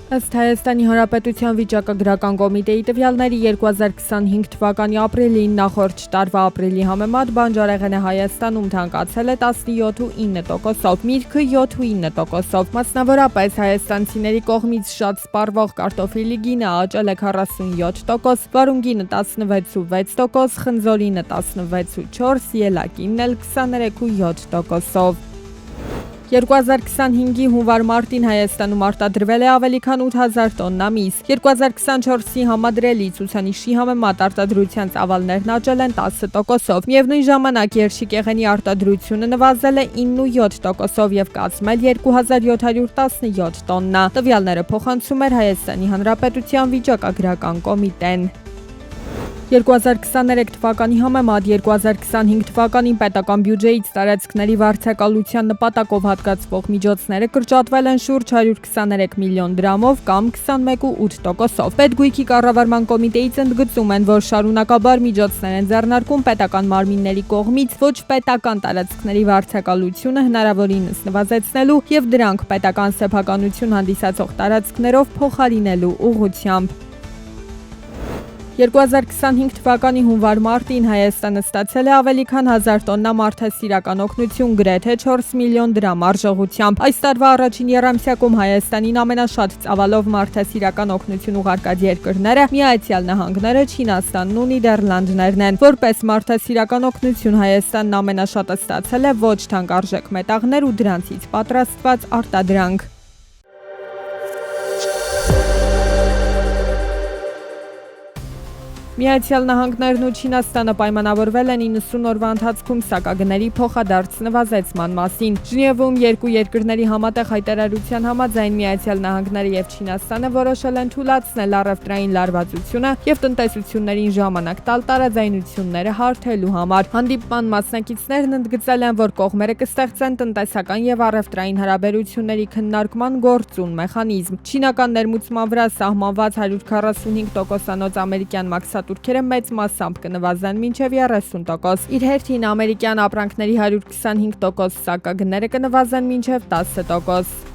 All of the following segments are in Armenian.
Ըստ Հայաստանի Հանրապետության վիճակագրական կոմիտեի տվյալների 2025 թվականի ապրիլին նախորդ տարվա ապրիլի համեմատ բանջարեղենը Հայաստանում թանկացել է 17.9%, միրգը 7.9%, մասնավորապես հայաստանցիների կողմից շատ սպառվող կարտոֆիլի գինը աճել է 47%, վարունգինը 16.6%, խնձորինը 16.4%, ելակինն էլ 23.7%-ով։ 2025-ի հունվար-մարտին Հայաստանում արտադրվել է ավելի քան 8000 տոննա միս։ 2024-ի համադրելի ցուցանիշի համեմատ արտադրության ծավալներն աճել են 10%-ով։ Միևնույն ժամանակ երշիկեղենի արտադրությունը նվազել է 9.7%-ով եւ կազմել 2717 տոննա։ Տվյալները փոխանցում էր Հայաստանի Հանրապետության վիճակագրական կոմիտեն։ 2023 թվականի համեմատ 2025 թվականին պետական բյուջեից տարածքների վարձակալության նպատակով հատկացվող միջոցները կրճատվել են շուրջ 123 միլիոն դրամով կամ 21.8%-ով։ Պետգույքի կառավարման կոմիտեից ընդգծում են, որ շարունակաբար միջոցներ են ձեռնարկում պետական մարմինների կողմից ոչ պետական տարածքների վարձակալությունը հնարավորինս նվազեցնելու եւ դրանք պետական սեփականություն հանդիսացող տարածքներով փոխարինելու ուղղությամբ։ 2025 թվականի հունվար-մարտին Հայաստանը ստացել է ավելի քան 1000 տոննա մարդասիրական օգնություն գրեթե 4 միլիոն դրամ արժողությամբ։ Այս տարվա առաջին եռամսյակում Հայաստանին ամենաշատ ծավալով մարդասիրական օգնություն ուղարկած երկրները Միացյալ Նահանգները, Չինաստանն ու Նիդերլանդներն են։ Որպես մարդասիրական օգնություն Հայաստանն ամենաշատը ստացել է ոչ թանկարժեք մետաղներ ու դրանցից պատրաստված արտադրանք։ Միացյալ Նահանգներն ու Չինաստանը պայմանավորվել են 90 օրվա ընթացքում սակագների փոխադարձ նվազեցման մասին։ Ժնևում երկու երկրների համատեղ հայտարարության համաձայն Միացյալ Նահանգները եւ Չինաստանը որոշել են թույլատնել առևտրային լարվածությունը եւ տնտեսություններին ժամանակ տալ տարաձայնությունները հարթելու համար։ Հանդիպման մասնակիցներն ընդգծել են, որ կողմերը կստեղծեն տնտեսական եւ առևտրային հարաբերությունների քննարկման գործուն մեխանիզմ։ Չինական ներմուծման վրա սահմանված 145%-անոց ամերիկյան մաքսատուրքերը մեծ մասամբ կնվազեն մինչև 30%։ Իր հերթին ամերիկյան ապրանքների 125% սակագները կնվազեն մինչև 10%։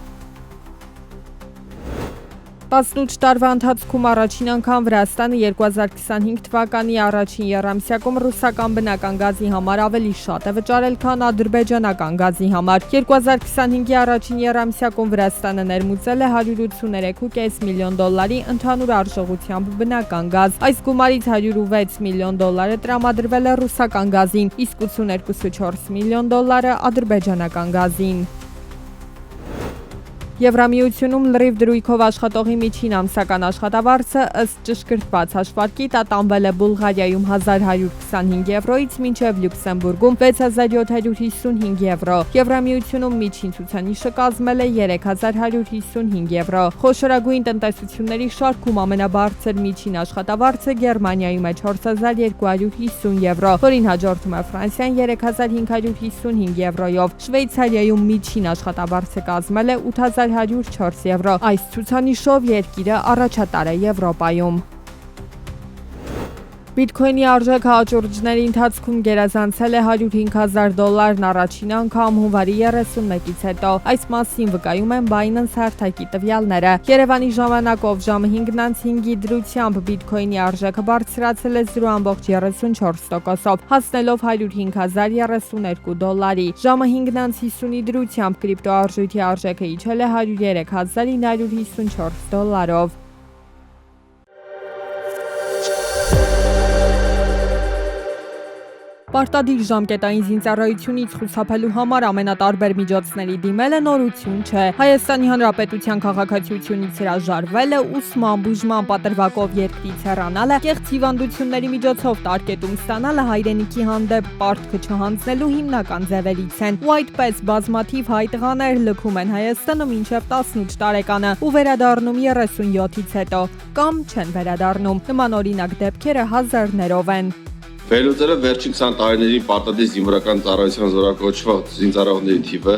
18 տարվա ընթացքում առաջին անգամ Վրաստանը 2025 թվականի առաջին եռամսյակում ռուսական բնական գազի համար ավելի շատ է վճարել, քան ադրբեջանական գազի համար։ 2025-ի առաջին եռամսյակում Վրաստանը ներմուծել է 183.5 միլիոն դոլարի ընդհանուր արժողությամբ բնական գազ։ Այս գումարից 106 միլիոն դոլարը տրամադրվել է ռուսական գազին, իսկ 82.4 միլիոն դոլարը ադրբեջանական գազին։ Եվրամիությունում լրիվ դրույքով աշխատողի միջին ամսական աշխատավարձը ըստ ճշգրտված հաշվարկի տատանվել է Բուլղարիայում 1125 եվրոից մինչև Լյուքսեմբուրգում 6755 եվրո։ Եվրամիությունում միջին ցուցանիշը կազմել է 3155 եվրո։ Խոշորագույն տնտեսությունների շարքում ամենաբարձր միջին աշխատավարձը Գերմանիայում է 4250 եվրո, որին հաջորդում է Ֆրանսիան 3555 եվրոյով։ Շվեյցարիայում միջին աշխատավարձը կազմել է 8104 եվրո։ Այս ցուցանիշով երկիրը առաջատար է Եվրոպայում։ Բիտքոյնի արժեքը աճուրդների ընթացքում գերազանցել է $105,000 առաջին անգամ հունվարի 31-ից հետո։ Այս մասին վկայում են Binance հարթակի տվյալները։ Երևանի ժամանակով ժամը 5:05-ի դրությամբ բիտքոյնի արժեքը բարձրացել է 0.34%-ով, հասնելով $105,032։ Ժամը 5:50-ի դրությամբ կրիպտոարժույթի արժեքը իջել է $103,954-ով։ Պարտադիր ժամկետային զինծառայությունից խուսափելու համար ամենատարբեր միջոցների դիմելը նորություն չէ։ Հայաստանի Հանրապետության քաղաքացիությունից հրաժարվելը, ուսման, բուժման պատրվակով երկրից հեռանալը, կեղծ հիվանդությունների միջոցով տարկետում ստանալը հայրենիքի հանդեպ պարտքը չհանձնելու հիմնական ձևերից են։ Ու այդպես բազմաթիվ հայ տղաներ լքում են Հայաստանը մինչև 18 տարեկանը ու վերադառնում 37-ից հետո, կամ չեն վերադառնում։ Նման օրինակ դեպքերը հազարներով են։ Վերլուծելը վերջին 20 տարիների պարտադիր զինվորական ծառայության զորակոչված զինծառայողների թիվը,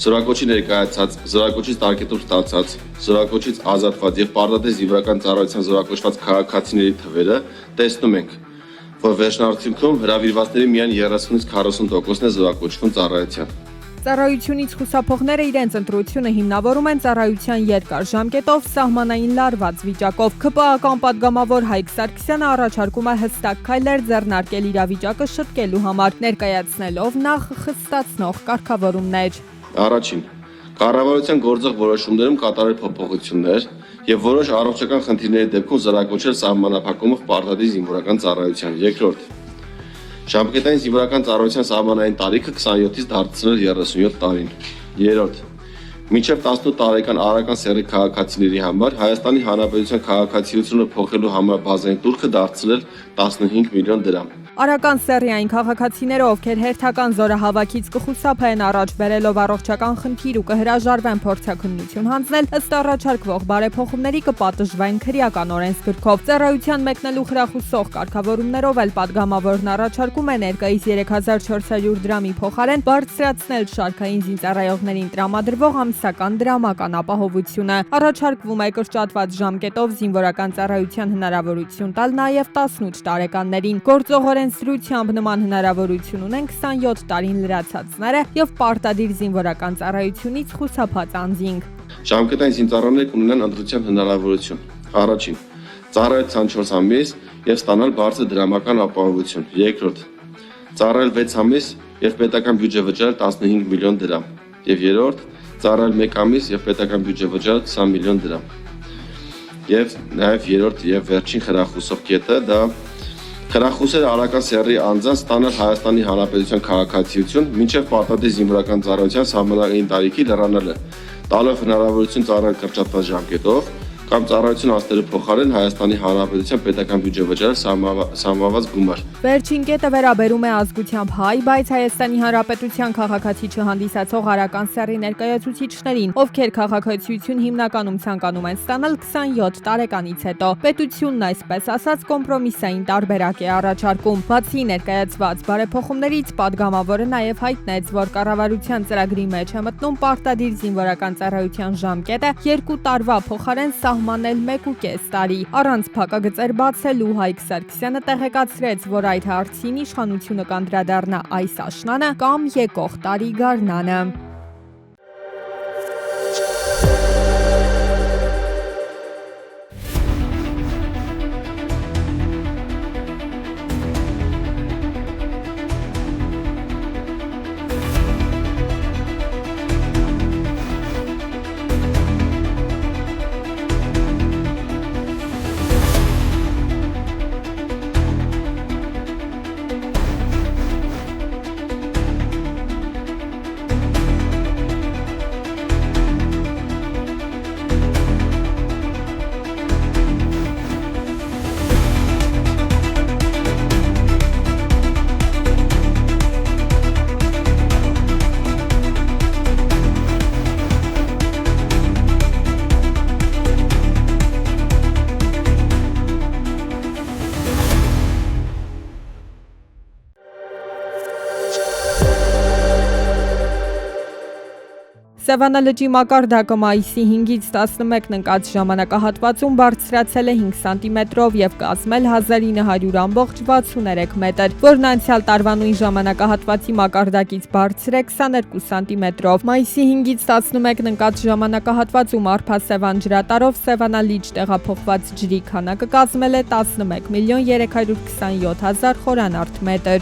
զորակոչի ներկայացած, զորակոչից տարկետում ստացած, զորակոչից ազատված եւ պարտադիր զինվորական ծառայության զորակոչված քաղաքացիների թվերը, տեսնում ենք, որ վերջնարդյունքում հրավիրվածների միայն 30-ից 40%-ն է զորակոչվում ծառայության։ Ծառայությունից խուսափողները իրենց ընտրությունը հիմնավորում են ծառայության երկար ժամկետով, սահմանային լարված վիճակով։ ՔՊԱ-ական պատգամավոր Հայկ Սարգսյանը առաջարկում է հստակ քայլեր ձեռնարկել իրավիճակը շտկելու համար, ներկայացնելով նախ խստացնող կարգավորումներ։ Առաջին, կառավարության գործող որոշումներում կատարել փոփոխություններ եւ որոշ առողջական խնդիրների դեպքում զրակոչել սահմանափակումը պարտադիր զինվորական ծառայության։ Երկրորդ, ժամկետային զինվորական ծառայության սահմանային տարիքը 27-ից դարձնել 37 տարին։ Երրորդ, մինչև 18 տարեկան արական սեռի քաղաքացիների համար Հայաստանի Հանրապետության քաղաքացիությունը փոխելու համար բազային տուրքը դարձնել 15 միլիոն դրամ։ Արական սեռի այն քաղաքացիները, ովքեր հերթական զորահավաքից կխուսափեն առաջ բերելով առողջական խնդիր ու կհրաժարվեն փորձաքննություն հանձնել, ըստ առաջարկվող բարեփոխումների կպատժվեն քրեական օրենսգրքով։ Ծառայության մեկնելու խրախուսող կարգավորումներով էլ պատգամավորն առաջարկում է ներկայիս 3400 դրամի փոխարեն բարձրացնել շարքային զինծառայողներին տրամադրվող ամսական դրամական ապահովությունը։ Առաջարկվում է կրճատված ժամկետով զինվորական ծառայության հնարավորություն տալ նաև 18 տարեկաններին։ Գործող Սրությամբ նման հնարավորություն ունեն 27 տարին լրացածները եւ պարտադիր զինվորական ծառայությունից խուսափած անձինք։ Ժամկետային զինծառայողները կունենան ընտրության հնարավորություն։ Առաջին, ծառայել 24 ամիս եւ ստանալ բարձր դրամական ապահովություն։ Երկրորդ, ծառայել 6 ամիս եւ պետական բյուջե վճարել 15 միլիոն դրամ։ Եվ երրորդ, ծառայել 1 ամիս եւ պետական բյուջե վճարել 20 միլիոն դրամ։ Եվ նաեւ երրորդ եւ վերջին խրախուսող կետը դա խրախուսել արական սեռի անձանց ստանալ Հայաստանի Հանրապետության քաղաքացիություն մինչև պարտադիր զինվորական ծառայության սահմանային տարիքի լրանալը, տալով հնարավորություն ծառայել կրճատված ժամկետով կամ ծառայություն անցնելու փոխարեն Հայաստանի Հանրապետության պետական բյուջե վճարել սահմանված գումար։ Վերջին կետը վերաբերում է ազգությամբ հայ, բայց Հայաստանի Հանրապետության քաղաքացի չհանդիսացող արական սեռի ներկայացուցիչներին, ովքեր քաղաքացիություն հիմնականում ցանկանում են ստանալ 27 տարեկանից հետո։ Պետությունն այսպես ասած կոմպրոմիսային տարբերակ է առաջարկում։ Բացի ներկայացված բարեփոխումներից, պատգամավորը նաև հայտնեց, որ կառավարության ծրագրի մեջ է մտնում պարտադիր զինվորական ծառայության ժամկետը 2 տարվա փոխարեն սահմանել 1.5 տարի։ Առանց փակագծեր բացելու Հայկ Սարգսյանը տեղեկացրեց, որ այդ հարցին իշխանությունը կանդրադառնա այս աշնանը կամ եկող տարի գարնանը։ Սևանա լճի մակարդակը մայիսի 5-ից 11-ն ընկած ժամանակահատվածում բարձրացել է 5 սանտիմետրով եւ կազմել 1900.63 մետր, որն անցյալ տարվա նույն ժամանակահատվածի մակարդակից բարձր է 22 սանտիմետրով։ Մայիսի 5-ից 11-ն ընկած ժամանակահատվածում Արփասևան ջրատարով Սևանա լիճ տեղափոխված ջրի քանակը կազմել է 11.327.000 խորանարդ մետր։